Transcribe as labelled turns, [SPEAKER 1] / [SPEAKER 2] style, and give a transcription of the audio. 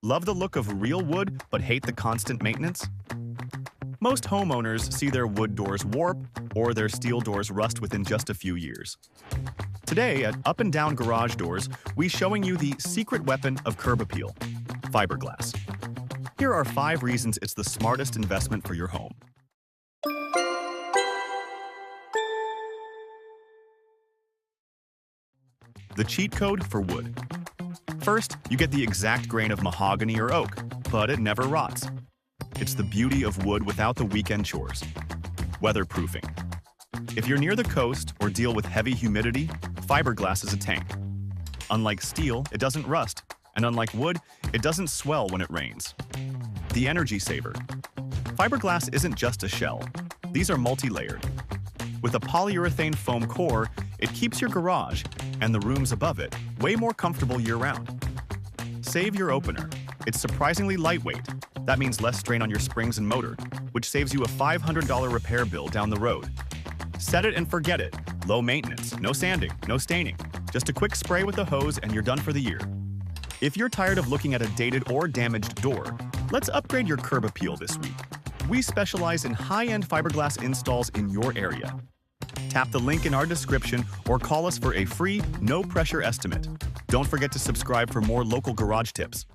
[SPEAKER 1] Love the look of real wood but hate the constant maintenance? Most homeowners see their wood doors warp or their steel doors rust within just a few years. Today at Up and Down Garage Doors, we're showing you the secret weapon of curb appeal, fiberglass. Here are 5 reasons it's the smartest investment for your home. The cheat code for wood. First, you get the exact grain of mahogany or oak, but it never rots. It's the beauty of wood without the weekend chores. Weatherproofing. If you're near the coast or deal with heavy humidity, fiberglass is a tank. Unlike steel, it doesn't rust, and unlike wood, it doesn't swell when it rains. The energy saver. Fiberglass isn't just a shell. These are multi-layered. With a polyurethane foam core, it keeps your garage, and the rooms above it, way more comfortable year-round. Save your opener. It's surprisingly lightweight. That means less strain on your springs and motor, which saves you a $500 repair bill down the road. Set it and forget it. Low maintenance, no sanding, no staining. Just a quick spray with a hose and you're done for the year. If you're tired of looking at a dated or damaged door, let's upgrade your curb appeal this week. We specialize in high-end fiberglass installs in your area. Tap the link in our description or call us for a free, no-pressure estimate. Don't forget to subscribe for more local garage tips.